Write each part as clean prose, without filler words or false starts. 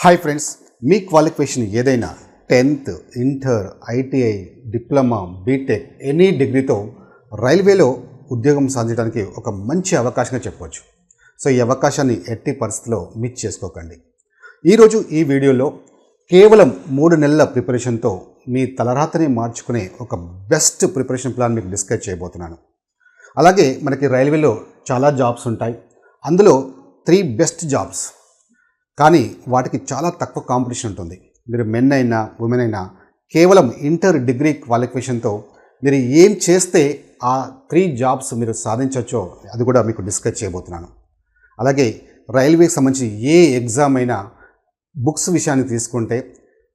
Hi friends, మీ qualification ఏదైనా 10th, inter, ITI, diploma, B Tech any డిగ్రీతో రైల్వేలో ఉద్యోగం సాధించడానికి ఒక మంచి అవకాశంగా చెప్పవచ్చు. సో ఈ అవకాశాన్ని ఎట్టి పరిస్థితుల్లో మిస్ చేసుకోకండి. ఈరోజు ఈ వీడియోలో కేవలం 3 నెలల ప్రిపరేషన్తో మీ తలరాతని మార్చుకునే ఒక బెస్ట్ ప్రిపరేషన్ ప్లాన్ మీకు డిస్కస్ చేయబోతున్నాను. అలాగే మనకి రైల్వేలో చాలా జాబ్స్ ఉంటాయి. అందులో 3 బెస్ట్ జాబ్స్, కానీ వాటికి చాలా తక్కువ కాంపిటీషన్ ఉంటుంది. మీరు మెన్ అయినా ఉమెన్ అయినా కేవలం ఇంటర్ డిగ్రీ క్వాలిఫికేషన్తో మీరు ఏం చేస్తే ఆ 3 జాబ్స్ మీరు సాధించవచ్చో అది కూడా మీకు డిస్కస్ చేయబోతున్నాను. అలాగే రైల్వేకి సంబంధించి ఏ ఎగ్జామ్ అయినా బుక్స్ విషయాన్ని తీసుకుంటే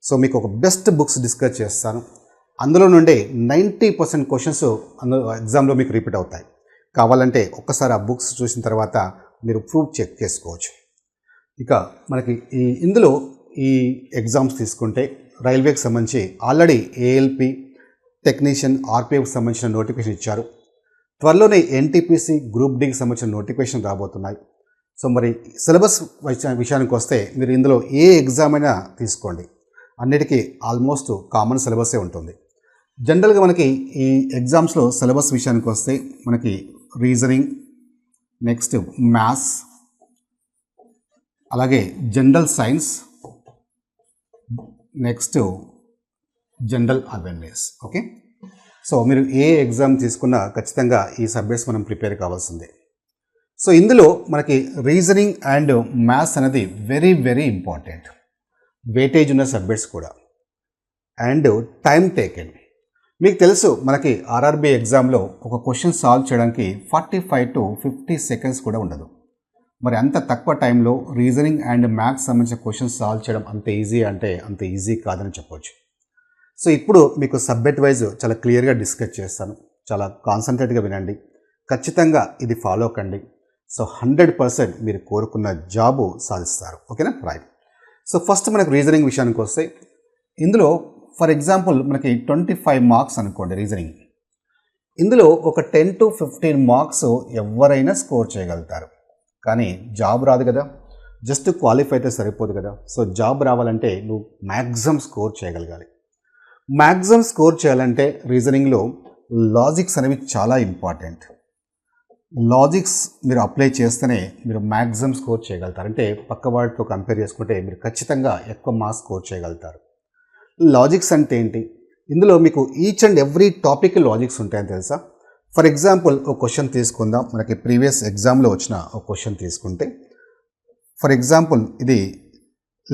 సో మీకు ఒక బెస్ట్ బుక్స్ డిస్కస్ చేస్తాను. అందులో నుండే 90% క్వశ్చన్స్ ఎగ్జామ్లో మీకు రిపీట్ అవుతాయి. కావాలంటే ఒక్కసారి ఆ బుక్స్ చూసిన తర్వాత మీరు ప్రూఫ్ చెక్ చేసుకోవచ్చు. ఇక మనకి ఇందులో ఈ ఎగ్జామ్స్ తీసుకుంటే రైల్వేకి సంబంధించి ఆల్రెడీ ఏఎల్పి, టెక్నీషియన్, ఆర్పిఎఫ్కి సంబంధించిన నోటిఫికేషన్ ఇచ్చారు. త్వరలోనే ఎన్టీపీసీ, గ్రూప్ డికి సంబంధించిన నోటిఫికేషన్ రాబోతున్నాయి. సో మరి సిలబస్ విషయానికి వస్తే మీరు ఇందులో ఏ ఎగ్జామ్ అయినా తీసుకోండి, అన్నిటికీ ఆల్మోస్ట్ కామన్ సిలబసే ఉంటుంది. జనరల్గా మనకి ఈ ఎగ్జామ్స్లో సిలబస్ విషయానికి వస్తే మనకి రీజనింగ్, నెక్స్ట్ మ్యాథ్స్, అలాగే general science, next general awareness. Okay, so మీరు ఏ ఎగ్జామ్ తీసుకున్నా ఖచ్చితంగా ఈ సబ్జెక్ట్స్ మనం ప్రిపేర్ కావాల్సిందే. సో ఇందులో మనకి రీజనింగ్ అండ్ మ్యాథ్స్ అనేది వెరీ వెరీ ఇంపార్టెంట్, వెయిటేజ్ ఉన్న సబ్జెక్ట్స్ కూడా, అండ్ టైం టేకెన్. మీకు తెలుసు మనకి ఆర్ఆర్బీ ఎగ్జామ్లో ఒక క్వశ్చన్ సాల్వ్ చేయడానికి 45 to 50 seconds కూడా ఉండదు. మరి అంత తక్కువ టైంలో రీజనింగ్ అండ్ మ్యాథ్స్ సంబంధించిన క్వశ్చన్స్ సాల్వ్ చేయడం అంత ఈజీ అంటే అంత ఈజీ కాదని చెప్పవచ్చు. సో ఇప్పుడు మీకు సబ్జెక్ట్ వైజ్ చాలా క్లియర్గా డిస్కస్ చేస్తాను. చాలా కాన్సన్ట్రేట్గా వినండి, ఖచ్చితంగా ఇది ఫాలో కండి. సో 100% మీరు కోరుకున్న జాబు సాధిస్తారు. ఓకేనా, రైట్. సో ఫస్ట్ మనకు రీజనింగ్ విషయానికి వస్తే ఇందులో ఫర్ ఎగ్జాంపుల్ మనకి 25 మార్క్స్ అనుకోండి రీజనింగ్. ఇందులో ఒక 10 to 15 మార్క్స్ ఎవరైనా స్కోర్ చేయగలుగుతారు, కానీ జాబ్ రాదు కదా. జస్ట్ క్వాలిఫై అయితే సరిపోదు కదా. సో జాబ్ రావాలంటే నువ్వు మ్యాక్సిమం స్కోర్ చేయగలగాలి. మ్యాక్సిమం స్కోర్ చేయాలంటే రీజనింగ్లో లాజిక్స్ అనేవి చాలా ఇంపార్టెంట్. లాజిక్స్ మీరు అప్లై చేస్తేనే మీరు మ్యాక్సిమం స్కోర్ చేయగలుగుతారు. అంటే పక్క వాటితో కంపేర్ చేసుకుంటే మీరు ఖచ్చితంగా ఎక్కువ మార్క్స్ స్కోర్ చేయగలుగుతారు. లాజిక్స్ అంటే ఏంటి? ఇందులో మీకు each and every topic logics ఉంటాయని తెలుసా? ఫర్ ఎగ్జాంపుల్ ఒక క్వశ్చన్ తీసుకుందాం. మనకి ప్రీవియస్ ఎగ్జామ్లో వచ్చిన ఒక క్వశ్చన్ తీసుకుంటే ఫర్ ఎగ్జాంపుల్ ఇది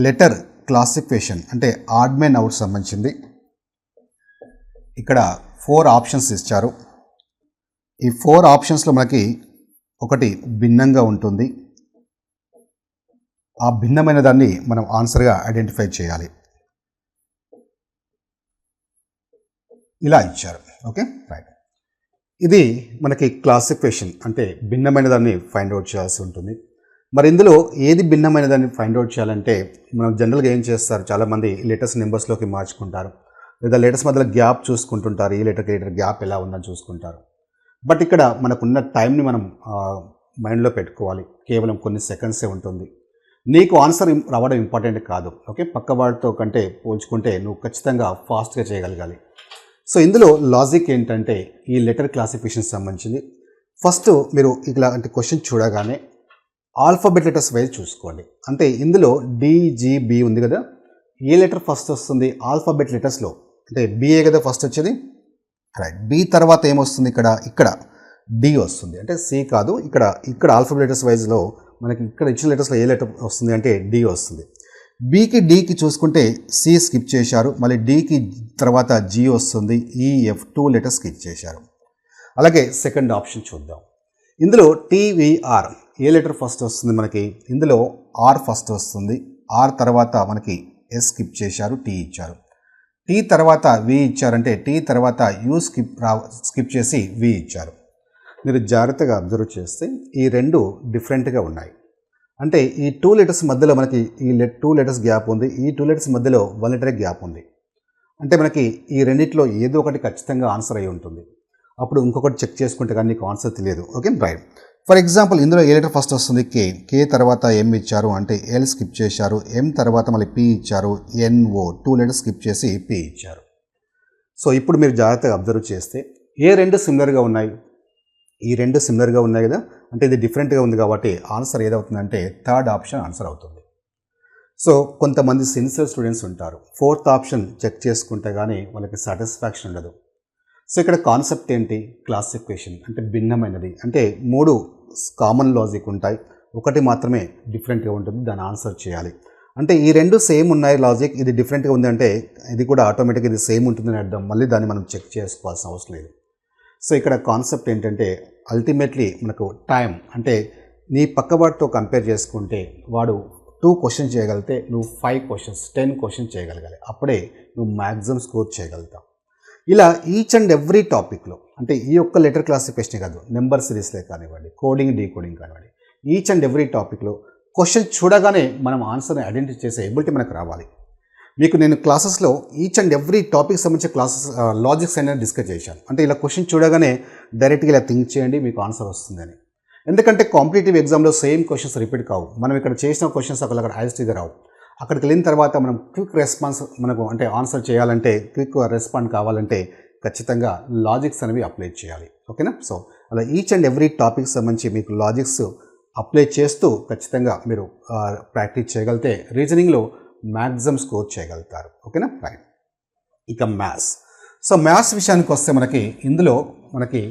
లెటర్ క్లాసిఫికేషన్ అంటే ఆడ్ మెన్ అవుట్ సంబంధించింది. ఇక్కడ 4 ఆప్షన్స్ ఇచ్చారు. ఈ 4 ఆప్షన్స్లో మనకి ఒకటి భిన్నంగా ఉంటుంది. ఆ భిన్నమైన దాన్ని మనం ఆన్సర్గా ఐడెంటిఫై చేయాలి. ఇలా ఇచ్చారు. Okay, right. ఇది మనకి క్లాసిఫికేషన్ అంటే భిన్నమైన దాన్ని ఫైండ్ అవుట్ చేయాల్సి ఉంటుంది. మరి ఇందులో ఏది భిన్నమైన దాన్ని ఫైండ్ అవుట్ చేయాలంటే మనం జనరల్గా ఏం చేస్తారు, చాలామంది లెటర్స్ నెంబర్స్లోకి మార్చుకుంటారు, లేదా లెటర్స్ మధ్యలో గ్యాప్ చూసుకుంటుంటారు. ఈ లెటర్కి లెటర్ గ్యాప్ ఎలా ఉందని చూసుకుంటారు. బట్ ఇక్కడ మనకున్న టైంని మనం మైండ్లో పెట్టుకోవాలి. కేవలం కొన్ని సెకండ్సే ఉంటుంది. నీకు ఆన్సర్ రావడం ఇంపార్టెంట్ కాదు. ఓకే, పక్క వాడితో కంటే పోల్చుకుంటే నువ్వు ఖచ్చితంగా ఫాస్ట్గా చేయగలగాలి. సో ఇందులో లాజిక్ ఏంటంటే ఈ లెటర్ క్లాసిఫికేషన్ సంబంధించింది. ఫస్ట్ మీరు ఇలాంటి క్వశ్చన్ చూడగానే ఆల్ఫాబెట్ లెటర్స్ వైజ్ చూసుకోండి. అంటే ఇందులో డిజిబి ఉంది కదా, ఏ లెటర్ ఫస్ట్ వస్తుంది ఆల్ఫాబెట్ లెటర్స్లో? అంటే బిఏ కదా ఫస్ట్ వచ్చేది, రైట్. బి తర్వాత ఏమొస్తుంది? ఇక్కడ డి వస్తుంది. అంటే సి కాదు, ఇక్కడ ఆల్ఫాబెట్ లెటర్స్ వైజ్లో మనకి ఇక్కడ ఇచ్చిన లెటర్స్లో ఏ లెటర్ వస్తుంది అంటే డి వస్తుంది. బీకి డీకి చూసుకుంటే సి స్కిప్ చేశారు, మళ్ళీ డీకి తర్వాత జీ వస్తుంది, ఈఎఫ్ 2 లెటర్స్ స్కిప్ చేశారు. అలాగే సెకండ్ ఆప్షన్ చూద్దాం. ఇందులో టీవీఆర్ ఏ లెటర్ ఫస్ట్ వస్తుంది మనకి? ఇందులో ఆర్ ఫస్ట్ వస్తుంది. ఆర్ తర్వాత మనకి ఎస్ స్కిప్ చేశారు, టీ ఇచ్చారు. టీ తర్వాత వి ఇచ్చారంటే టీ తర్వాత యూ స్కిప్ చేసి వి ఇచ్చారు. మీరు జాగ్రత్తగా అబ్జర్వ్ చేస్తే ఈ 2 డిఫరెంట్గా ఉన్నాయి. అంటే ఈ 2 లెటర్స్ మధ్యలో మనకి ఈ 2 లెటర్స్ గ్యాప్ ఉంది, ఈ 2 లెటర్స్ మధ్యలో 1 లెటర్ గ్యాప్ ఉంది. అంటే మనకి ఈ రెండిట్లో ఏదో ఒకటి ఖచ్చితంగా ఆన్సర్ అయి ఉంటుంది. అప్పుడు ఇంకొకటి చెక్ చేసుకుంటే కానీ నీకు ఆన్సర్ తెలియదు. Okay, right. ఫర్ ఎగ్జాంపుల్ ఇందులో ఏ లెటర్ ఫస్ట్ వస్తుంది కే తర్వాత ఎం ఇచ్చారు అంటే ఎల్ స్కిప్ చేశారు, ఎం తర్వాత మళ్ళీ పి ఇచ్చారు, ఎన్ఓ 2 లెటర్స్ స్కిప్ చేసి పి ఇచ్చారు. సో ఇప్పుడు మీరు జాగ్రత్తగా అబ్జర్వ్ చేస్తే ఏ రెండు సిమిలర్గా ఉన్నాయి, ఈ రెండు సిమిలర్గా ఉన్నాయి కదా, అంటే ఇది డిఫరెంట్గా ఉంది కాబట్టి ఆన్సర్ ఏదవుతుందంటే థర్డ్ ఆప్షన్ ఆన్సర్ అవుతుంది. సో కొంతమంది సిన్సియర్ స్టూడెంట్స్ ఉంటారు, ఫోర్త్ ఆప్షన్ చెక్ చేసుకుంటే కానీ వాళ్ళకి సాటిస్ఫాక్షన్ ఉండదు. సో ఇక్కడ కాన్సెప్ట్ ఏంటి, క్లాసిఫికేషన్ అంటే భిన్నమైనది, అంటే 3 కామన్ లాజిక్ ఉంటాయి, ఒకటి మాత్రమే డిఫరెంట్గా ఉంటుంది, దాన్ని ఆన్సర్ చేయాలి. అంటే ఈ రెండు సేమ్ ఉన్నాయి లాజిక్, ఇది డిఫరెంట్గా ఉంది అంటే ఇది కూడా ఆటోమేటిక్గా ఇది సేమ్ ఉంటుందని అర్థం, మళ్ళీ దాన్ని మనం చెక్ చేసుకోవాల్సిన అవసరం లేదు. సో ఇక్కడ కాన్సెప్ట్ ఏంటంటే అల్టిమేట్లీ మనకు టైం, అంటే నీ పక్కవాడితో కంపేర్ చేసుకుంటే వాడు 2 క్వశ్చన్స్ చేయగలిగితే నువ్వు 5 క్వశ్చన్స్ 10 క్వశ్చన్స్ చేయగలగాలి, అప్పుడే నువ్వు మ్యాక్సిమం స్కోర్ చేయగలుగుతావు. ఇలా ఈచ్ అండ్ ఎవ్రీ టాపిక్లో, అంటే ఈ యొక్క లెటర్ క్లాసిఫికేషన్ కాదు, నెంబర్ సిరీస్లే కానివ్వండి, కోడింగ్ డీకోడింగ్ కానివ్వండి, ఈచ్ అండ్ ఎవ్రీ టాపిక్లో క్వశ్చన్ చూడగానే మనం ఆన్సర్ని ఐడెంటిఫై చేసే ఎబిలిటీ మనకు రావాలి. మీకు నేను క్లాసెస్లో ఈచ్ అండ్ ఎవ్రీ టాపిక్ సంబంధించిన క్లాసెస్ లాజిక్స్ అనేది డిస్కస్ చేశాను. అంటే ఇలా క్వశ్చన్ చూడగానే డైరెక్ట్గా ఇలా థింక్ చేయండి, మీకు ఆన్సర్ వస్తుందని. ఎందుకంటే కాంపిటేటివ్ ఎగ్జామ్లో సేమ్ క్వశ్చన్స్ రిపీట్ కావు, మనం ఇక్కడ చేసిన క్వశ్చన్స్ అక్కడ హైయెస్ట్గా రావు. అక్కడికి వెళ్ళిన తర్వాత మనం క్విక్ రెస్పాన్స్ మనకు అంటే ఆన్సర్ చేయాలంటే, క్విక్ రెస్పాండ్ కావాలంటే ఖచ్చితంగా లాజిక్స్ అనేవి అప్లై చేయాలి. ఓకేనా? సో అలా ఈచ్ అండ్ ఎవ్రీ టాపిక్ సంబంధించి మీకు లాజిక్స్ అప్లై చేస్తూ ఖచ్చితంగా మీరు ప్రాక్టీస్ చేయగలిగితే రీజనింగ్లో మ్యాక్సిమం స్కోర్ చేయగలుగుతారు. ఓకేనా? రైట్. ఇక మ్యాథ్స్. సో మ్యాథ్స్ విషయానికి వస్తే ఇందులో మనకి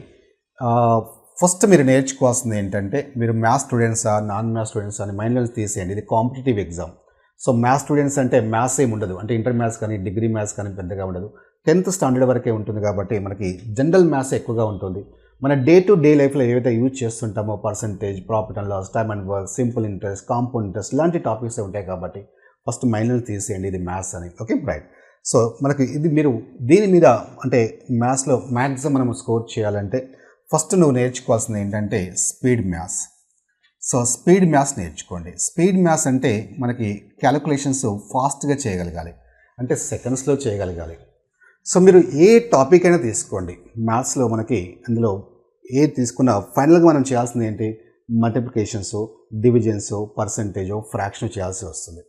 ఫస్ట్ మీరు నేర్చుకోవాల్సింది ఏంటంటే, మీరు మ్యాథ్స్ స్టూడెంట్సా నాన్ మ్యాథ్స్ స్టూడెంట్సా అని మైండ్లో తీసేయండి. ఇది competitive exam. So maths students అంటే మ్యాథ్స్ ఏమి ఉండదు, అంటే ఇంటర్ మ్యాథ్స్ కానీ డిగ్రీ మ్యాథ్స్ కానీ పెద్దగా ఉండదు, 10th స్టాండర్డ్ వరకే ఉంటుంది కాబట్టి మనకి జనరల్ మ్యాథ్స్ ఎక్కువగా ఉంటుంది. మన డే టు డే లైఫ్లో ఏవైతే యూజ్ చేస్తుంటామో percentage, profit and loss, time and work, simple interest, compound interest ఇలాంటి టాపిక్స్ ఉంటాయి కాబట్టి ఫస్ట్ మైండ్లో తీసేయండి ఇది మ్యాథ్స్ అని. Okay, right. సో మనకి ఇది మీరు దీని మీద అంటే మ్యాథ్స్లో మ్యాక్సిమం మనం స్కోర్ చేయాలంటే ఫస్ట్ నువ్వు నేర్చుకోవాల్సింది ఏంటంటే speed maths. So speed maths నేర్చుకోండి. స్పీడ్ మ్యాథ్స్ అంటే మనకి క్యాలిక్యులేషన్స్ ఫాస్ట్గా చేయగలగాలి, అంటే సెకండ్స్లో చేయగలగాలి. సో మీరు ఏ టాపిక్ అయినా తీసుకోండి మ్యాథ్స్లో, మనకి అందులో ఏ తీసుకున్నా ఫైనల్గా మనం చేయాల్సింది ఏంటి, మల్టిప్లికేషన్స్, డివిజన్స్, పర్సంటేజ్, ఫ్రాక్షన్ చేయాల్సి వస్తుంది.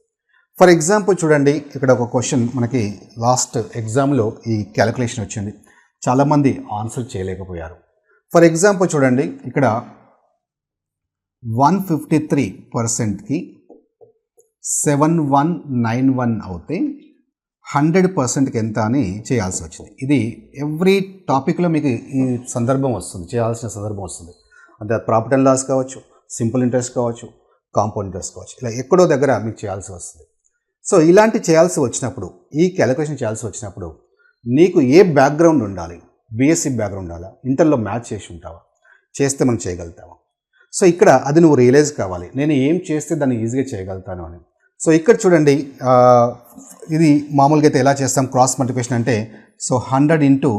ఫర్ ఎగ్జాంపుల్ చూడండి, ఇక్కడ ఒక క్వశ్చన్ మనకి లాస్ట్ ఎగ్జామ్లో ఈ క్యాలిక్యులేషన్ వచ్చింది, చాలామంది ఆన్సర్ చేయలేకపోయారు. ఫర్ ఎగ్జాంపుల్ చూడండి, ఇక్కడ 153%కి 7191 అవుతే 100%కి ఎంత అని చేయాల్సి వచ్చింది. ఇది ఎవ్రీ టాపిక్లో మీకు ఈ సందర్భం వస్తుంది, చేయాల్సిన సందర్భం వస్తుంది. అంటే ప్రాఫిట్ అండ్ లాస్ కావచ్చు, సింపుల్ ఇంట్రెస్ట్ కావచ్చు, కాంపౌండ్ ఇంట్రెస్ట్ కావచ్చు, ఇలా ఎక్కడో దగ్గర మీకు చేయాల్సి వస్తుంది. సో ఇలాంటి చేయాల్సి వచ్చినప్పుడు, ఈ క్యాలిక్యులేషన్ చేయాల్సి వచ్చినప్పుడు నీకు ఏ బ్యాక్గ్రౌండ్ ఉండాలి, బీఎస్సీ బ్యాక్గ్రౌండ్ ఉండాలా, ఇంటర్లో మ్యాథ్స్ చేసి ఉంటావా, చేస్తే మనం చేయగలుగుతావా. సో ఇక్కడ అది నువ్వు రియలైజ్ కావాలి, నేను ఏం చేస్తే దాన్ని ఈజీగా చేయగలుగుతాను అని. సో ఇక్కడ చూడండి, ఇది మామూలుగా అయితే ఎలా చేస్తాం క్రాస్ మల్టిప్లికేషన్ అంటే, సో 100 ఇంటూ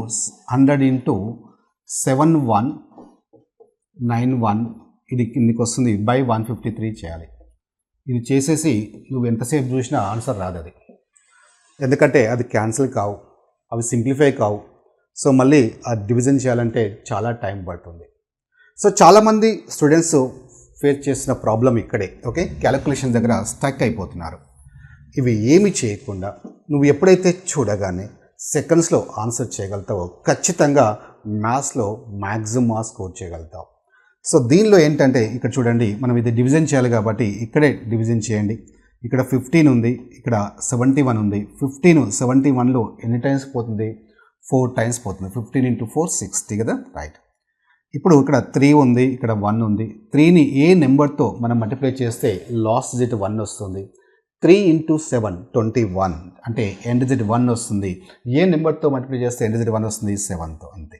7191 ఇది కిందికి వస్తుంది బై 153 చేయాలి. ఇది చేసేసి నువ్వు ఎంతసేపు చూసినా ఆన్సర్ రాదు అది, ఎందుకంటే అది క్యాన్సిల్ కావు, అవి సింప్లిఫై కావు. సో మళ్ళీ ఆ డివిజన్ చేయాలంటే చాలా టైం పడుతుంది. సో చాలామంది స్టూడెంట్స్ ఫేస్ చేసిన ప్రాబ్లం ఇక్కడే. ఓకే, క్యాలిక్యులేషన్ దగ్గర స్టక్ అయిపోతున్నారు. ఇవి ఏమి చేయకుండా నువ్వు ఎప్పుడైతే చూడగానే సెకండ్స్లో ఆన్సర్ చేయగలుగుతావో ఖచ్చితంగా మ్యాథ్స్లో మ్యాక్సిమం మార్క్స్ స్కోర్ చేయగలుగుతావు. సో దీనిలో ఏంటంటే ఇక్కడ చూడండి, మనం ఇది డివిజన్ చేయాలి కాబట్టి ఇక్కడే డివిజన్ చేయండి. ఇక్కడ 15 ఉంది, ఇక్కడ 71 ఉంది. 15 71లో ఎన్ని టైమ్స్ పోతుంది, 4 టైమ్స్ పోతుంది. 15 ఇంటూ 4 60 కదా, రైట్. ఇప్పుడు ఇక్కడ 3 ఉంది, ఇక్కడ 1 ఉంది. 3ని ఏ నెంబర్తో మనం మల్టిప్లై చేస్తే లాస్ట్ డిజిట్ 1 వస్తుంది. 3 ఇంటూ 7 21, అంటే ఎండ్ డిజిట్ 1 వస్తుంది. ఏ నెంబర్తో మల్టిప్లై చేస్తే ఎండ్ డిజిట్ 1 వస్తుంది, 7తో, అంతే.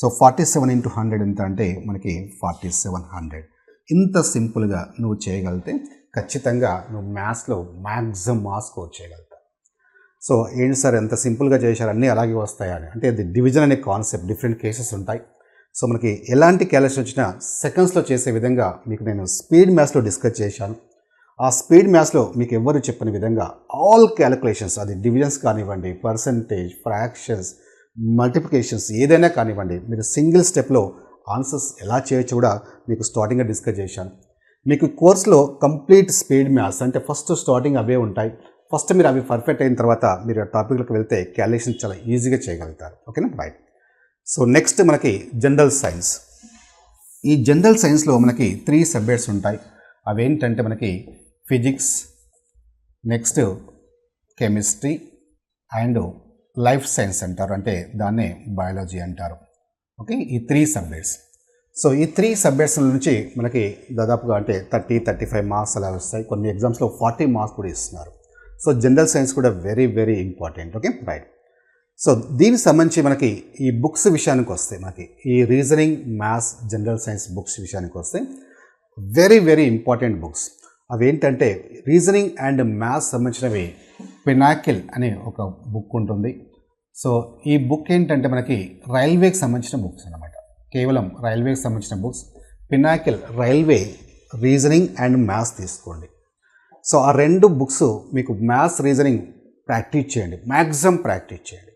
సో 47 ఇంటూ 100 ఎంత అంటే మనకి 4700. ఇంత సింపుల్గా నువ్వు చేయగలిగితే ఖచ్చితంగా నువ్వు మ్యాథ్స్లో మ్యాక్సిమం మార్క్స్ స్కోర్ చేయగలుగుతావు. సో ఏంటి సార్ ఎంత సింపుల్గా చేశారు, అన్నీ అలాగే వస్తాయని అంటే అది డివిజన్ అనే కాన్సెప్ట్, డిఫరెంట్ కేసెస్ ఉంటాయి. సో మనకి ఎలాంటి క్యాలిక్యులేషన్ వచ్చినా సెకండ్స్లో చేసే విధంగా మీకు నేను స్పీడ్ మ్యాథ్స్లో డిస్కస్ చేశాను. ఆ స్పీడ్ మ్యాథ్స్లో మీకు ఎవ్వరు చెప్పని విధంగా ఆల్ క్యాలిక్యులేషన్స్, అది డివిజన్స్ కానివ్వండి, పర్సంటేజ్, ఫ్రాక్షన్స్, మల్టిప్లికేషన్స్ ఏదైనా కానివ్వండి, మీరు సింగిల్ స్టెప్లో ఆన్సర్స్ ఎలా చేయొచ్చు కూడా మీకు స్టార్టింగ్గా డిస్కస్ చేశాను. మీకు కోర్సులో కంప్లీట్ స్పీడ్ మ్యాథ్స్ అంటే ఫస్ట్ స్టార్టింగ్ అవే ఉంటాయి. ఫస్ట్ మీరు అవి పర్ఫెక్ట్ అయిన తర్వాత మీరు ఆ టాపిక్లకు వెళ్తే క్యాలిక్యులేషన్ చాలా ఈజీగా చేయగలుగుతారు. ఓకేనా, రైట్. సో నెక్స్ట్ మనకి జనరల్ సైన్స్. ఈ జనరల్ సైన్స్లో మనకి 3 సబ్జెక్ట్స్ ఉంటాయి. అవి ఏంటంటే మనకి physics, next chemistry and life science అంటారు, అంటే దాన్నే బయాలజీ అంటారు. ఓకే, ఈ 3 సబ్జెక్ట్స్. సో ఈ 3 సబ్జెక్ట్స్ నుంచి మనకి దాదాపుగా అంటే 30-35 మార్క్స్ అలా వస్తాయి. కొన్ని ఎగ్జామ్స్లో 40 మార్క్స్ కూడా ఇస్తున్నారు. సో జనరల్ సైన్స్ కూడా very very important. Okay, right. So దీనికి సంబంధించి మనకి ఈ బుక్స్ విషయానికి వస్తే మనకి ఈ reasoning, maths, general science books విషయానికి వస్తే వెరీ వెరీ ఇంపార్టెంట్ బుక్స్. అవి ఏంటంటే రీజనింగ్ అండ్ మ్యాథ్స్ సంబంధించినవి పినాకిల్ అనే ఒక బుక్ ఉంటుంది. సో ఈ బుక్ ఏంటంటే మనకి రైల్వేకి సంబంధించిన బుక్స్ అన్నమాట. కేవలం రైల్వేకి సంబంధించిన books. Pinnacle railway reasoning and maths తీసుకోండి. సో ఆ 2 బుక్స్ మీకు మ్యాథ్స్, రీజనింగ్ ప్రాక్టీస్ చేయండి, మ్యాక్సిమం ప్రాక్టీస్ చేయండి.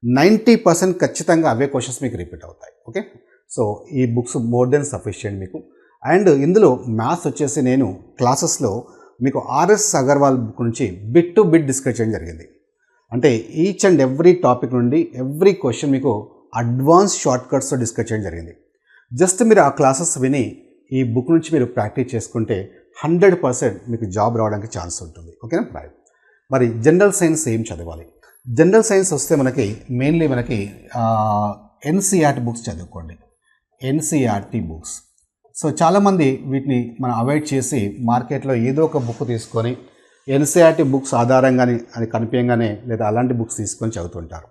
90% ఖచ్చితంగా అవే క్వశ్చన్స్ మీకు రిపీట్ అవుతాయి. ఓకే, సో ఈ బుక్స్ మోర్ దెన్ సఫిషియెంట్ మీకు. అండ్ ఇందులో మ్యాథ్స్ వచ్చేసి నేను క్లాసెస్లో మీకు ఆర్ఎస్ అగర్వాల్ బుక్ నుంచి బిట్ టు బిట్ డిస్కస్ చేయడం జరిగింది. అంటే ఈచ్ అండ్ ఎవ్రీ టాపిక్ నుండి ఎవ్రీ క్వశ్చన్ మీకు అడ్వాన్స్ షార్ట్ కట్స్తో డిస్కస్ చేయడం జరిగింది. జస్ట్ మీరు ఆ క్లాసెస్ విని ఈ బుక్ నుంచి మీరు ప్రాక్టీస్ చేసుకుంటే 100% మీకు జాబ్ రావడానికి ఛాన్స్ ఉంటుంది. ఓకేనా, రైట్. మరి జనరల్ సైన్స్ ఏం చదవాలి? జనరల్ సైన్స్ వస్తే మనకి మెయిన్లీ మనకి ఎన్సీఆర్టీ బుక్స్ చదువుకోండి, ఎన్సీఆర్టీ బుక్స్. సో చాలామంది వీటిని మనం అవాయిడ్ చేసి మార్కెట్లో ఏదో ఒక బుక్ తీసుకొని ఎన్సీఆర్టీ బుక్స్ ఆధారంగానే అది కనిపించగానే లేదా అలాంటి బుక్స్ తీసుకొని చదువుతుంటారు.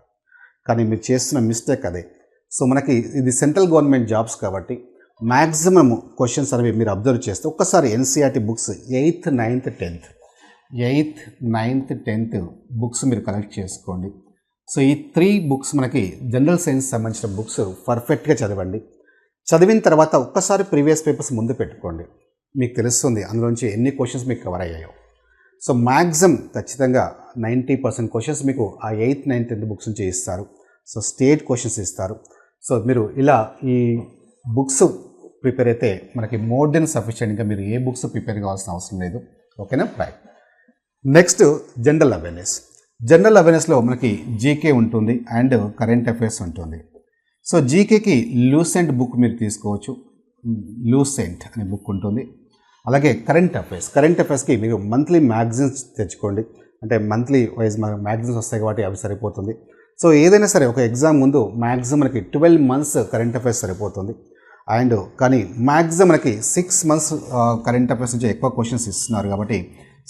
కానీ మీరు చేస్తున్న మిస్టేక్ అదే. సో మనకి ఇది సెంట్రల్ గవర్నమెంట్ జాబ్స్ కాబట్టి మ్యాక్సిమం క్వశ్చన్స్ అనేవి మీరు అబ్జర్వ్ చేస్తే ఒక్కసారి NCERT books 8th, 9th, 10th books మీరు కలెక్ట్ చేసుకోండి. సో ఈ 3 బుక్స్ మనకి జనరల్ సైన్స్ సంబంధించిన బుక్స్ పర్ఫెక్ట్గా చదవండి. చదివిన తర్వాత ఒక్కసారి ప్రీవియస్ పేపర్స్ ముందు పెట్టుకోండి, మీకు తెలుస్తుంది అందులోంచి ఎన్ని క్వశ్చన్స్ మీకు కవర్ అయ్యాయో. సో మ్యాక్సిమం ఖచ్చితంగా 90% క్వశ్చన్స్ మీకు ఆ 8th, 9th, 10th బుక్స్ నుంచి ఇస్తారు. సో స్టేట్ క్వశ్చన్స్ ఇస్తారు. సో మీరు ఇలా ఈ బుక్స్ ప్రిపేర్ అయితే మనకి మోర్ దెన్ సఫిషియెంట్గా మీరు ఏ బుక్స్ ప్రిపేర్ కావాల్సిన అవసరం లేదు. ఓకేనా, right. Next general awareness. General అవేర్నెస్లో మనకి జీకే ఉంటుంది అండ్ కరెంట్ అఫైర్స్ ఉంటుంది. సో జీకేకి లూసెంట్ బుక్ మీరు తీసుకోవచ్చు, లూసెంట్ అనే బుక్ ఉంటుంది. అలాగే కరెంట్ అఫైర్స్కి మీరు మంత్లీ మ్యాగజైన్స్ తెచ్చుకోండి. అంటే మంత్లీ వైజ్ మ్యాగజైన్స్ వస్తాయి కాబట్టి అవి సరిపోతుంది. సో ఏదైనా సరే ఒక ఎగ్జామ్ ముందు మ్యాక్సిమం మనకి 12 months కరెంట్ అఫైర్స్ సరిపోతుంది. అండ్ కానీ మ్యాక్సిమం మనకి 6 months కరెంట్ అఫైర్స్ నుంచి ఎక్కువ క్వశ్చన్స్ ఇస్తున్నారు కాబట్టి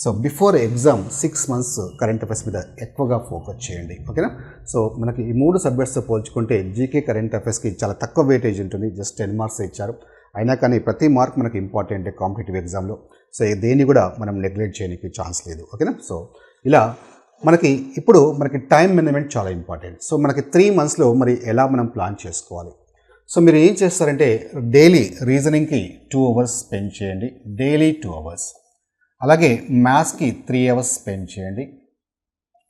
so before exam 6 months current affairs మీద ఎక్కువగా ఫోకస్ చేయండి. ఓకేనా. సో మనకి ఈ 3 సబ్జెక్ట్స్తో పోల్చుకుంటే జీకే కరెంట్ అఫైర్స్కి చాలా తక్కువ వెయిటేజ్ ఉంటుంది, జస్ట్ 10 marks ఇచ్చారు. అయినా కానీ ప్రతి మార్క్ మనకి ఇంపార్టెంట్ కాంపిటేటివ్ ఎగ్జామ్లో. సో దేన్ని కూడా మనం నెగ్లెక్ట్ చేయడానికి ఛాన్స్ లేదు. ఓకేనా. సో ఇలా మనకి ఇప్పుడు మనకి టైం మేనేజ్మెంట్ చాలా ఇంపార్టెంట్. సో మనకి 3 monthsలో మరి ఎలా మనం ప్లాన్ చేసుకోవాలి? సో మీరు ఏం చేస్తారంటే డైలీ రీజనింగ్కి 2 hours స్పెండ్ చేయండి, డైలీ 2 hours. అలాగే మ్యాథ్స్కి 3 hours స్పెండ్ చేయండి.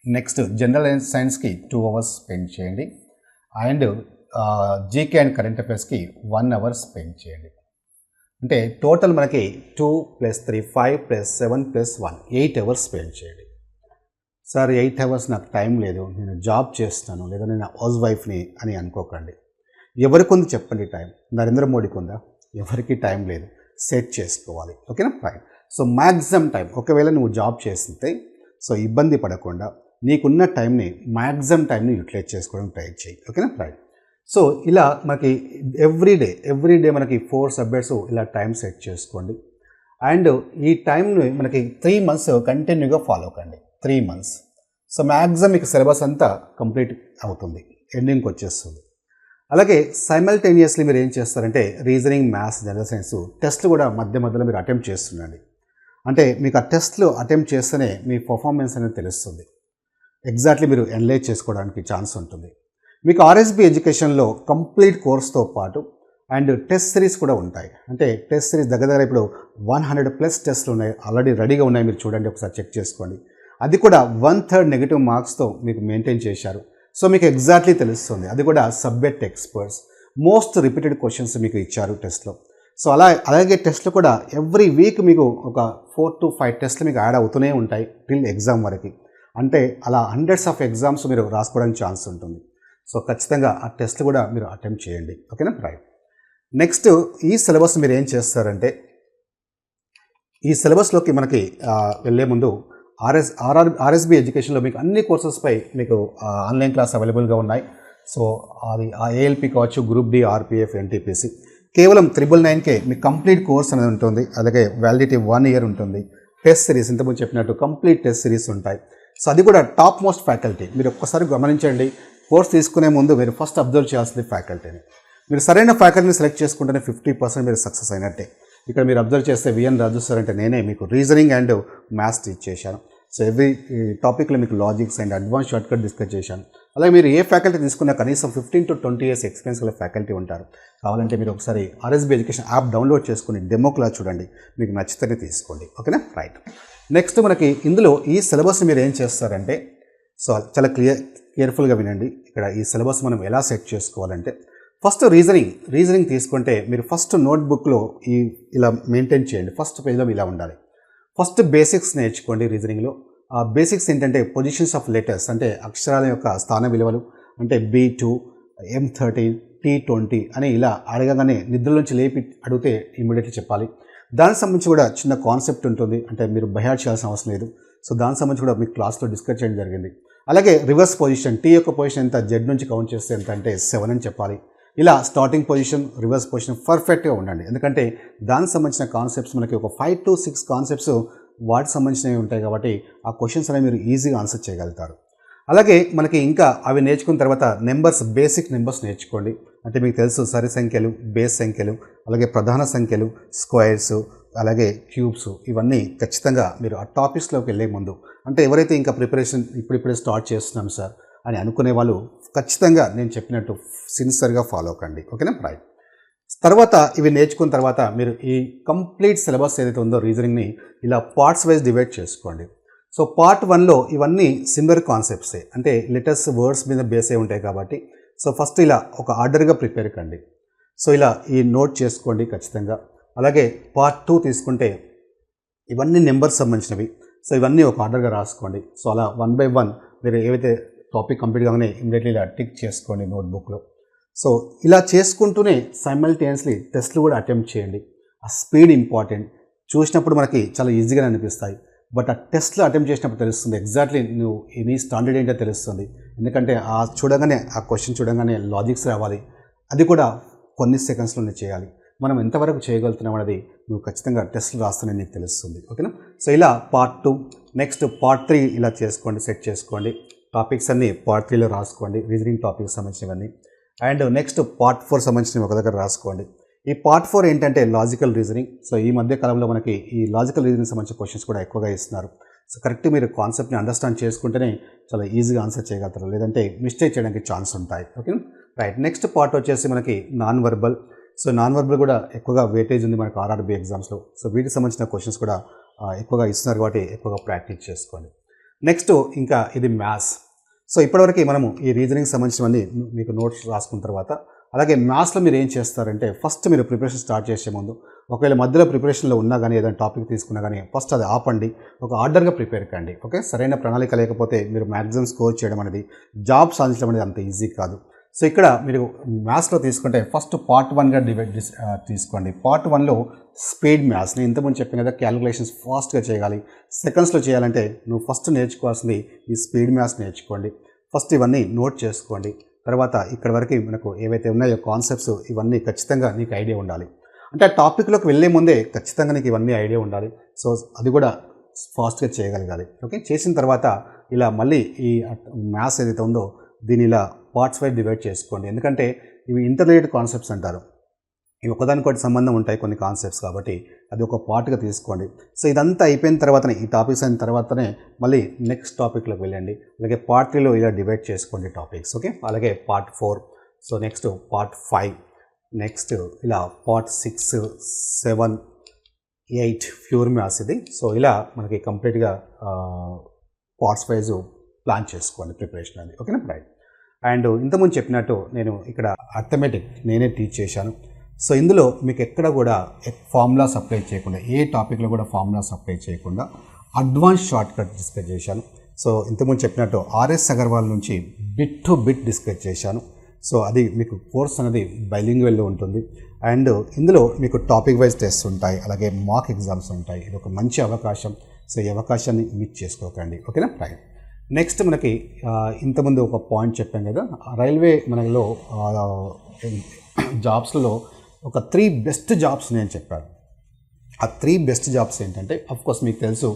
నెక్స్ట్ జనరల్ సైన్స్కి 2 hours స్పెండ్ చేయండి. అండ్ జీకే అండ్ కరెంట్ అఫైర్స్కి 1 hour స్పెండ్ చేయండి. అంటే టోటల్ మనకి 2 + 3 5 + 7 + 1 8 hours స్పెండ్ చేయండి. సార్ 8 hours నాకు టైం లేదు, నేను జాబ్ చేస్తాను లేదా నేను హౌస్ వైఫ్ని అని అనుకోకండి. ఎవరికి ఉంది చెప్పండి టైం? నరేంద్ర మోడీకి ఉందా? ఎవరికి టైం లేదు. సెట్ చేసుకోవాలి. ఓకేనా, రైట్. సో మ్యాక్సిమం టైం, ఒకవేళ నువ్వు జాబ్ చేస్తే సో ఇబ్బంది పడకుండా నీకున్న టైంని మ్యాక్సిమం టైంని యూటిలైజ్ చేసుకోవడానికి ట్రై చేయి. ఓకేనా, రైట్. సో ఇలా మనకి ఎవ్రీడే మనకి 4 సబ్జెక్ట్స్ ఇలా టైం సెట్ చేసుకోండి. అండ్ ఈ టైంని మనకి 3 months కంటిన్యూగా ఫాలో కండి. 3 months. సో మ్యాక్సిమం మీకు సిలబస్ అంతా కంప్లీట్ అవుతుంది, ఎండింగ్కి వచ్చేస్తుంది. అలాగే సైమల్టేనియస్లీ మీరు ఏం చేస్తారంటే రీజనింగ్, మ్యాథ్స్, జనరల్ సైన్స్ టెస్ట్లు కూడా మధ్యలో మీరు అటెంప్ట్ చేస్తుండండి. అంటే మీకు ఆ టెస్ట్లు అటెంప్ట్ చేస్తేనే మీ పర్ఫార్మెన్స్ అనేది తెలుస్తుంది. ఎగ్జాక్ట్లీ మీరు ఎనలైజ్ చేసుకోవడానికి ఛాన్స్ ఉంటుంది. మీకు ఆర్ఎస్బి ఎడ్యుకేషన్లో కంప్లీట్ కోర్స్తో పాటు అండ్ టెస్ట్ సిరీస్ కూడా ఉంటాయి. అంటే టెస్ట్ సిరీస్ దగ్గర ఇప్పుడు 100+ టెస్ట్లు ఉన్నాయి, ఆల్రెడీ రెడీగా ఉన్నాయి. మీరు చూడండి, ఒకసారి చెక్ చేసుకోండి. అది కూడా 1/3 నెగిటివ్ మార్క్స్తో మీకు మెయింటైన్ చేశారు. సో మీకు ఎగ్జాక్ట్లీ తెలుస్తుంది. అది కూడా subject experts, most repeated questions మీకు ఇచ్చారు టెస్ట్లో. సో అలాగే టెస్ట్లు కూడా ఎవ్రీ వీక్ మీకు ఒక 4 to 5 టెస్ట్లు మీకు యాడ్ అవుతూనే ఉంటాయి టిల్ ఎగ్జామ్ వరకు. అంటే అలా హండ్రెడ్స్ ఆఫ్ ఎగ్జామ్స్ మీరు రాసుకోవడానికి ఛాన్స్ ఉంటుంది. సో ఖచ్చితంగా ఆ టెస్ట్లు కూడా మీరు అటెంప్ట్ చేయండి. ఓకేనా? రైట్. నెక్స్ట్ ఈ సిలబస్ మీరు ఏం చేస్తారంటే, ఈ సిలబస్లోకి మనకి వెళ్ళే ముందు ఆర్ఎస్బి ఎడ్యుకేషన్లో మీకు అన్ని కోర్సెస్పై మీకు ఆన్లైన్ క్లాస్ అవైలబుల్గా ఉన్నాయి. సో అది ఏఎల్పి కావచ్చు, గ్రూప్ డి, ఆర్పిఎఫ్, ఎన్టీపీసీ కేవలం 999కే మీకు కంప్లీట్ కోర్స్ అనేది ఉంటుంది. అలాగే వ్యాలిడిటీ 1 year ఉంటుంది. టెస్ట్ సిరీస్ ఇంతకుముందు చెప్పినట్టు కంప్లీట్ టెస్ట్ సిరీస్ ఉంటాయి. సో అది కూడా టాప్ మోస్ట్ ఫ్యాకల్టీ. మీరు ఒక్కసారి గమనించండి, కోర్స్ తీసుకునే ముందు మీరు ఫస్ట్ అబ్జర్వ్ చేయాల్సింది ఫ్యాకల్టీని. మీరు సరైన ఫ్యాకల్టీని సెలెక్ట్ చేసుకుంటేనే 50% మీరు సక్సెస్ అయినట్టే. ఇక్కడ మీరు అబ్జర్వ్ చేస్తే విఎన్ రాజు సార్ అంటే నేనే మీకు రీజనింగ్ అండ్ మ్యాథ్స్ టీచ్ చేశాను. సో ఎవ్రీ టాపిక్లో మీకు logics and advance short cut discuss చేశాను. అలాగే మీరు ఏ ఫ్యాకల్టీ తీసుకున్నా కనీసం 15 to 20 years ఎక్స్పీరియన్స్ గల ఫ్యాకల్టీ ఉంటారు. కావాలంటే మీరు ఒకసారి ఆర్ఎస్బి ఎడ్యుకేషన్ యాప్ డౌన్లోడ్ చేసుకుని డెమో క్లాస్ చూడండి, మీకు నచ్చితేనే తీసుకోండి. ఓకేనా? రైట్. నెక్స్ట్ మనకి ఇందులో ఈ సిలబస్ని మీరు ఏం చేస్తారంటే, సో చాలా కేర్ఫుల్గా వినండి. ఇక్కడ ఈ సిలబస్ మనం ఎలా సెట్ చేసుకోవాలంటే, ఫస్ట్ రీజనింగ్ తీసుకుంటే మీరు ఫస్ట్ నోట్బుక్లో ఇలా మెయింటైన్ చేయండి. ఫస్ట్ పేజ్లో ఇలా ఉండాలి. ఫస్ట్ బేసిక్స్ నేర్చుకోండి రీజనింగ్లో. ఆ బేసిక్స్ ఏంటంటే పొజిషన్స్ ఆఫ్ లెటర్స్, అంటే అక్షరాల యొక్క స్థాన విలువలు, అంటే B2, M13, T20 అని ఇలా అడగగానే నిద్రలోంచి లేపి అడిగితే ఇమ్మీడియట్లీ చెప్పాలి. దానికి సంబంధించి కూడా చిన్న కాన్సెప్ట్ ఉంటుంది, అంటే మీరు బైహార్ట్ చేయాల్సిన అవసరం లేదు. సో దానికి సంబంధించి కూడా మీ క్లాస్లో డిస్కస్ చేయడం జరిగింది. అలాగే రివర్స్ పొజిషన్, T యొక్క పొజిషన్ ఎంత, Z నుంచి కౌంట్ చేస్తే ఎంత అంటే 7 అని చెప్పాలి. ఇలా స్టార్టింగ్ పొజిషన్, రివర్స్ పొజిషన్ పర్ఫెక్ట్గా ఉండండి. ఎందుకంటే దానికి సంబంధించిన కాన్సెప్ట్స్ మనకి ఒక 5 to 6 కాన్సెప్ట్స్ వాటికి సంబంధించినవి ఉంటాయి కాబట్టి ఆ క్వశ్చన్స్ అనేవి మీరు ఈజీగా ఆన్సర్ చేయగలుగుతారు. అలాగే మనకి ఇంకా అవి నేర్చుకున్న తర్వాత బేసిక్ నెంబర్స్ నేర్చుకోండి. అంటే మీకు తెలుసు సరి సంఖ్యలు, బేస్ సంఖ్యలు, అలాగే ప్రధాన సంఖ్యలు, స్క్వేర్స్, అలాగే క్యూబ్స్, ఇవన్నీ ఖచ్చితంగా మీరు ఆ టాపిక్స్లోకి వెళ్ళే ముందు, అంటే ఎవరైతే ఇంకా ప్రిపరేషన్ ఇప్పుడిప్పుడే స్టార్ట్ చేస్తున్నాం సార్ అని అనుకునే వాళ్ళు ఖచ్చితంగా నేను చెప్పినట్టు సిన్సియర్గా ఫాలో కండి. ఓకేనా? రైట్. తర్వాత ఇవి నేర్చుకున్న తర్వాత మీరు ఈ కంప్లీట్ సిలబస్ ఏదైతే ఉందో రీజనింగ్ని ఇలా పార్ట్స్ వైజ్ డివైడ్ చేసుకోండి. సో పార్ట్ 1లో ఇవన్నీ సిమిలర్ కాన్సెప్ట్సే, అంటే లెటర్స్, వర్డ్స్ మీద బేస్ అయి ఉంటాయి కాబట్టి సో ఫస్ట్ ఇలా ఒక ఆర్డర్గా ప్రిపేర్ కండి. సో ఇలా ఈ నోట్ చేసుకోండి ఖచ్చితంగా. అలాగే పార్ట్ 2 తీసుకుంటే ఇవన్నీ నెంబర్స్ సంబంధించినవి. సో ఇవన్నీ ఒక ఆర్డర్గా రాసుకోండి. సో అలా 1 by 1 మీరు ఏవైతే టాపిక్ కంప్లీట్ కాగానే ఇమ్మీడియట్లీ ఇలా టిక్ చేసుకోండి నోట్బుక్లో. సో ఇలా చేసుకుంటూనే సైమల్టేనియస్లీ టెస్ట్లు కూడా అటెంప్ట్ చేయండి. ఆ స్పీడ్ ఇంపార్టెంట్. చూసినప్పుడు మనకి చాలా ఈజీగానే అనిపిస్తాయి, బట్ ఆ టెస్ట్లో అటెంప్ట్ చేసినప్పుడు తెలుస్తుంది ఎగ్జాక్ట్లీ నువ్వు నీ స్టాండర్డ్ ఏంటో తెలుస్తుంది. ఎందుకంటే ఆ క్వశ్చన్ చూడగానే లాజిక్స్ రావాలి, అది కూడా కొన్ని సెకండ్స్లోనే చేయాలి. మనం ఎంతవరకు చేయగలుగుతున్నాం అనేది నువ్వు ఖచ్చితంగా టెస్ట్లు రాస్తూనే నీకు తెలుస్తుంది. ఓకేనా? సో ఇలా పార్ట్ 2, నెక్స్ట్ పార్ట్ 3 ఇలా చేసుకోండి, సెట్ చేసుకోండి. టాపిక్స్ అన్నీ పార్ట్ 3లో రాసుకోండి, రీజనింగ్ టాపిక్స్ సంబంధించినవన్నీ. అండ్ నెక్స్ట్ పార్ట్ 4 సంబంధించినవి ఒక దగ్గర రాసుకోండి. ఈ పార్ట్ 4 ఏంటంటే లాజికల్ రీజనింగ్. సో ఈ మధ్య కాలంలో మనకి ఈ లాజికల్ రీజనింగ్ సంబంధించిన క్వశ్చన్స్ కూడా ఎక్కువగా ఇస్తున్నారు. సో కరెక్ట్ మీరు కాన్సెప్ట్ని అండర్స్టాండ్ చేసుకుంటేనే చాలా ఈజీగా ఆన్సర్ చేయగలుగుతారు, లేదంటే మిస్టేక్ చేయడానికి ఛాన్స్ ఉంటాయి. ఓకే? రైట్. నెక్స్ట్ పార్ట్ వచ్చేసి మనకి non verbal. So non verbal కూడా ఎక్కువగా వెయిటేజ్ ఉంది మనకు ఆర్ఆర్బీ ఎగ్జామ్స్లో. సో వీటికి సంబంధించిన క్వశ్చన్స్ కూడా ఎక్కువగా ఇస్తున్నారు కాబట్టి ఎక్కువగా ప్రాక్టీస్ చేసుకోండి. నెక్స్ట్ ఇంకా ఇది మ్యాథ్స్. సో ఇప్పటివరకు మనము ఈ రీజనింగ్ సంబంధించినవన్నీ మీకు నోట్స్ రాసుకున్న తర్వాత, అలాగే మ్యాథ్స్లో మీరు ఏం చేస్తారంటే ఫస్ట్ మీరు ప్రిపరేషన్ స్టార్ట్ చేసే ముందు ఒకవేళ మధ్యలో ప్రిపరేషన్లో ఉన్నా కానీ ఏదైనా టాపిక్ తీసుకున్నా కానీ ఫస్ట్ అది ఆపండి, ఒక ఆర్డర్గా ప్రిపేర్ కండి. ఓకే? సరైన ప్రణాళిక లేకపోతే మీరు మ్యాక్సిమం స్కోర్ చేయడం అనేది, జాబ్ సాధించడం అనేది అంత ఈజీ కాదు. సో ఇక్కడ మీరు మ్యాథ్స్లో తీసుకుంటే ఫస్ట్ పార్ట్ 1గా తీసుకోండి. పార్ట్ 1లో స్పీడ్ మ్యాథ్స్. నేను ఇంతకుముందు చెప్పాను కదా, క్యాలిక్యులేషన్స్ ఫాస్ట్గా చేయాలి, సెకండ్స్లో చేయాలంటే నువ్వు ఫస్ట్ నేర్చుకోవాల్సింది ఈ స్పీడ్ మ్యాథ్స్ నేర్చుకోండి. ఫస్ట్ ఇవన్నీ నోట్ చేసుకోండి. తర్వాత ఇక్కడ వరకు మనకు ఏవైతే ఉన్నాయో కాన్సెప్ట్స్ ఇవన్నీ ఖచ్చితంగా నీకు ఐడియా ఉండాలి. అంటే ఆ టాపిక్లోకి వెళ్ళే ముందే ఖచ్చితంగా నీకు ఇవన్నీ ఐడియా ఉండాలి. సో అది కూడా ఫాస్ట్గా చేయగలగాలి. ఓకే? చేసిన తర్వాత ఇలా మళ్ళీ ఈ మ్యాథ్స్ ఏదైతే ఉందో దీని ఇలా పార్ట్స్ వైజ్ డివైడ్ చేసుకోండి. ఎందుకంటే ఇవి ఇంటర్రిలేటెడ్ కాన్సెప్ట్స్ అంటారు. ఇవి ఒకదానికొకటి సంబంధం ఉంటాయి కొన్ని కాన్సెప్ట్స్, కాబట్టి అది ఒక పార్ట్గా తీసుకోండి. సో ఇదంతా అయిపోయిన తర్వాతనే, ఈ టాపిక్స్ అయిన తర్వాతనే మళ్ళీ నెక్స్ట్ టాపిక్లోకి వెళ్ళండి. అలాగే పార్ట్ 3లో ఇలా డివైడ్ చేసుకోండి టాపిక్స్. ఓకే? అలాగే part 4, so next part 5, next ఇలా పార్ట్ 6, 7, 8 ప్యూర్ మ్యాథ్స్ ఇది. సో ఇలా మనకి కంప్లీట్గా పార్ట్స్ వైజ్ ప్లాన్ చేసుకోండి ప్రిపరేషన్ అది. ఓకేనా? రైట్. అండ్ ఇంతకుముందు చెప్పినట్టు నేను ఇక్కడ అర్థమెటిక్ నేనే టీచ్ చేశాను. సో ఇందులో మీకు ఎక్కడ కూడా ఫార్ములాస్ అప్లై చేయకుండా, ఏ టాపిక్లో కూడా ఫార్ములాస్ అప్లై చేయకుండా అడ్వాన్స్ షార్ట్ కట్ డిస్కస్ చేశాను. సో ఇంతకుముందు చెప్పినట్టు ఆర్ఎస్ అగర్వాల్ నుంచి బిట్ టు బిట్ డిస్కస్ చేశాను. సో అది మీకు కోర్స్ అనేది బైలింగ్వెల్లో ఉంటుంది. అండ్ ఇందులో మీకు టాపిక్ వైజ్ టెస్ట్ ఉంటాయి, అలాగే మాక్ ఎగ్జామ్స్ ఉంటాయి. ఇది ఒక మంచి అవకాశం. సో ఈ అవకాశాన్ని మిస్ చేసుకోకండి. ఓకేనా? రైట్. నెక్స్ట్ మనకి ఇంతకుముందు ఒక పాయింట్ చెప్పాం కదా, రైల్వే మనలో జాబ్స్లో ఒక 3 బెస్ట్ జాబ్స్ నేను చెప్పాను. ఆ 3 బెస్ట్ జాబ్స్ ఏంటంటే, అఫ్కోర్స్ మీకు తెలుసు.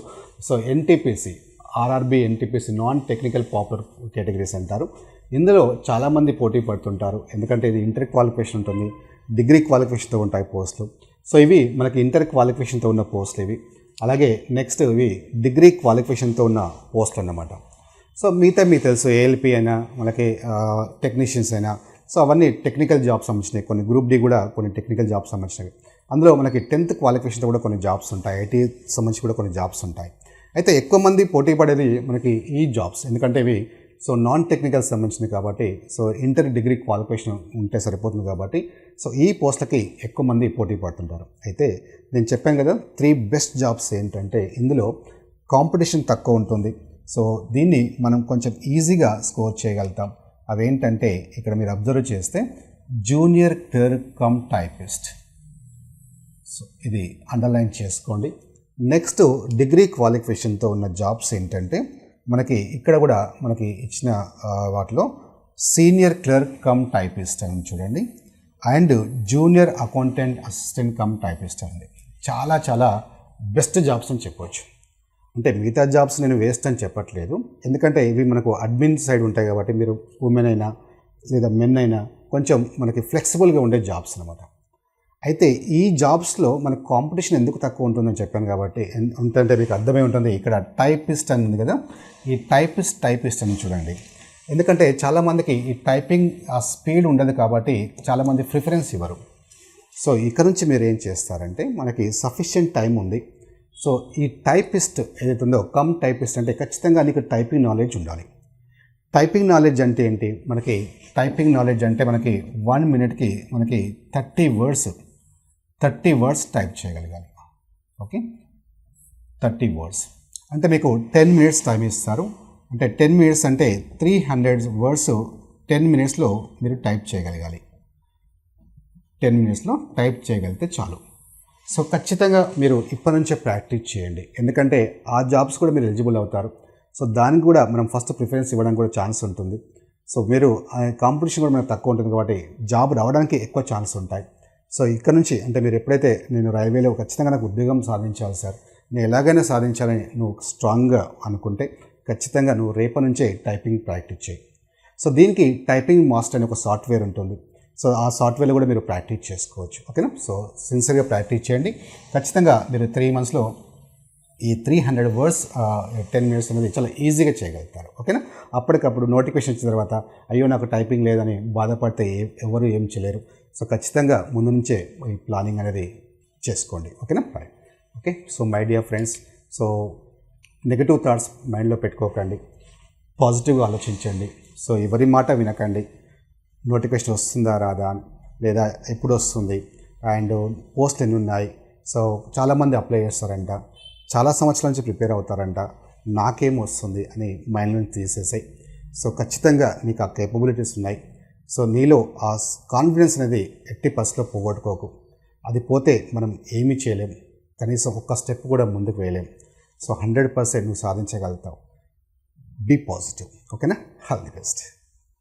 So NTPC, RRB, NTPC non technical popular categories అంటారు. ఇందులో చాలామంది పోటీ పడుతుంటారు, ఎందుకంటే ఇది ఇంటర్ క్వాలిఫికేషన్ ఉంటుంది, డిగ్రీ క్వాలిఫికేషన్తో ఉంటాయి పోస్టులు. సో ఇవి మనకి ఇంటర్ క్వాలిఫికేషన్తో ఉన్న పోస్టులు ఇవి. అలాగే నెక్స్ట్ ఇవి డిగ్రీ క్వాలిఫికేషన్తో ఉన్న పోస్టులు అన్నమాట. సో మిగతా మీకు తెలుసు, ఏఎల్పి అయినా మనకి టెక్నీషియన్స్ అయినా, సో అవన్నీ టెక్నికల్ జాబ్స్ సంబంధించినవి. కొన్ని గ్రూప్ డి కూడా కొన్ని టెక్నికల్ జాబ్స్ సంబంధించినవి. అందులో మనకి 10th క్వాలిఫికేషన్తో కూడా కొన్ని జాబ్స్ ఉంటాయి, ఐటీ సంబంధించి కూడా కొన్ని జాబ్స్ ఉంటాయి. అయితే ఎక్కువ మంది పోటీ పడేది మనకి ఈ జాబ్స్, ఎందుకంటే ఇవి సో నాన్ టెక్నికల్ సంబంధించినవి కాబట్టి, సో ఇంటర్ డిగ్రీ క్వాలిఫికేషన్ ఉంటే సరిపోతుంది కాబట్టి, సో ఈ పోస్టులకి ఎక్కువ మంది పోటీ పడుతుంటారు. అయితే నేను చెప్పాను కదా 3 బెస్ట్ జాబ్స్ ఏంటంటే, ఇందులో కాంపిటీషన్ తక్కువ ఉంటుంది. సో దీన్ని మనం కొంచెం ఈజీగా స్కోర్ చేయగలుగుతాం. అవేంటంటే ఇక్కడ మీరు అబ్జర్వ్ చేస్తే junior clerk cum typist. So ఇది అండర్లైన్ చేసుకోండి. నెక్స్ట్ డిగ్రీ క్వాలిఫికేషన్తో ఉన్న జాబ్స్ ఏంటంటే, మనకి ఇక్కడ కూడా మనకి ఇచ్చిన వాటిలో సీనియర్ క్లర్క్ కమ్ టైపిస్ట్ అని చూడండి, and junior accountant assistant cum typist అండి. చాలా చాలా బెస్ట్ జాబ్స్ అని చెప్పవచ్చు. అంటే మిగతా జాబ్స్ నేను వేస్ట్ అని చెప్పట్లేదు, ఎందుకంటే ఇవి మనకు అడ్మిన్ సైడ్ ఉంటాయి కాబట్టి, మీరు ఉమెన్ అయినా లేదా మెన్ అయినా కొంచెం మనకి ఫ్లెక్సిబుల్గా ఉండే జాబ్స్ అనమాట. అయితే ఈ జాబ్స్లో మనకు కాంపిటీషన్ ఎందుకు తక్కువ ఉంటుందని చెప్పాను కాబట్టి, అంటే మీకు అర్థమై ఉంటుంది. ఇక్కడ టైపిస్ట్ అని ఉంది కదా, ఈ టైపిస్ట్ అని చూడండి. ఎందుకంటే చాలామందికి ఈ టైపింగ్ ఆ స్పీడ్ ఉండదు కాబట్టి చాలామంది ప్రిఫరెన్స్ ఇవ్వరు. సో ఇక్కడ నుంచి మీరు ఏం చేస్తారంటే, మనకి సఫిషియెంట్ టైం ఉంది. సో ఈ టైపిస్ట్ ఏదైతే ఉందో, కమ్ టైపిస్ట్ అంటే ఖచ్చితంగా నీకు టైపింగ్ నాలెడ్జ్ ఉండాలి. టైపింగ్ నాలెడ్జ్ అంటే ఏంటి? మనకి టైపింగ్ నాలెడ్జ్ అంటే మనకి 1 మినిట్కి మనకి 30 వర్డ్స్ టైప్ చేయగలగాలి. ఓకే, 30 వర్డ్స్ అంటే మీకు 10 మినిట్స్ టైం ఇస్తారు. అంటే 10 మినిట్స్ అంటే 300 వర్డ్స్ 10 మినిట్స్లో మీరు టైప్ చేయగలగాలి. 10 మినిట్స్లో టైప్ చేయగలిగితే చాలు. సో ఖచ్చితంగా మీరు ఇప్పటి నుంచే ప్రాక్టీస్ చేయండి, ఎందుకంటే ఆ జాబ్స్ కూడా మీరు ఎలిజిబుల్ అవుతారు. సో దానికి కూడా మనం ఫస్ట్ ప్రిఫరెన్స్ ఇవ్వడానికి కూడా ఛాన్స్ ఉంటుంది. సో మీరు కాంపిటీషన్ కూడా మనకు తక్కువ ఉంటుంది కాబట్టి జాబ్ రావడానికి ఎక్కువ ఛాన్స్ ఉంటాయి. సో ఇక్కడ నుంచి అంటే మీరు ఎప్పుడైతే నేను రైల్వేలో ఖచ్చితంగా నాకు ఉద్యోగం సాధించాలి సార్, నేను ఎలాగైనా సాధించాలని నువ్వు స్ట్రాంగ్గా అనుకుంటే ఖచ్చితంగా నువ్వు రేపటి నుంచే టైపింగ్ ప్రాక్టీస్ చేయి. సో దీనికి టైపింగ్ మాస్టర్ అనే ఒక సాఫ్ట్వేర్ ఉంటుంది. సో ఆ సాఫ్ట్వేర్లో కూడా మీరు ప్రాక్టీస్ చేసుకోవచ్చు. ఓకేనా? సో సిన్సియర్గా ప్రాక్టీస్ చేయండి. ఖచ్చితంగా మీరు 3 మంత్స్లో ఈ 300 వర్డ్స్ 10 మినిట్స్ అనేది చాలా ఈజీగా చేయగలుగుతారు. ఓకేనా? అప్పటికప్పుడు నోటిఫికేషన్ వచ్చిన తర్వాత అయ్యో నాకు టైపింగ్ లేదని బాధపడితే ఎవరు ఏం చేయలేరు. సో ఖచ్చితంగా ముందు నుంచే ఈ ప్లానింగ్ అనేది చేసుకోండి. ఓకేనా? Right. Okay, so my dear friends, so negative thoughts మైండ్లో పెట్టుకోకండి, పాజిటివ్గా ఆలోచించండి. సో ఎవరి మాట వినకండి. నోటిఫికేషన్ వస్తుందా రాదా, లేదా ఎప్పుడు వస్తుంది, అండ్ పోస్టులు ఎన్ని ఉన్నాయి, సో చాలామంది అప్లై చేస్తారంట, చాలా సంవత్సరాల నుంచి ప్రిపేర్ అవుతారంట, నాకేం వస్తుంది అని మైండ్ నుంచి తీసేసాయి. సో ఖచ్చితంగా నీకు ఆ కేపబిలిటీస్ ఉన్నాయి. సో నీలో ఆ కాన్ఫిడెన్స్ అనేది 80% పోగొట్టుకోకు. అది పోతే మనం ఏమీ చేయలేము, కనీసం ఒక్క స్టెప్ కూడా ముందుకు వేయలేము. సో 100% నువ్వు సాధించగలుగుతావు. Be positive. ఓకేనా? All the best.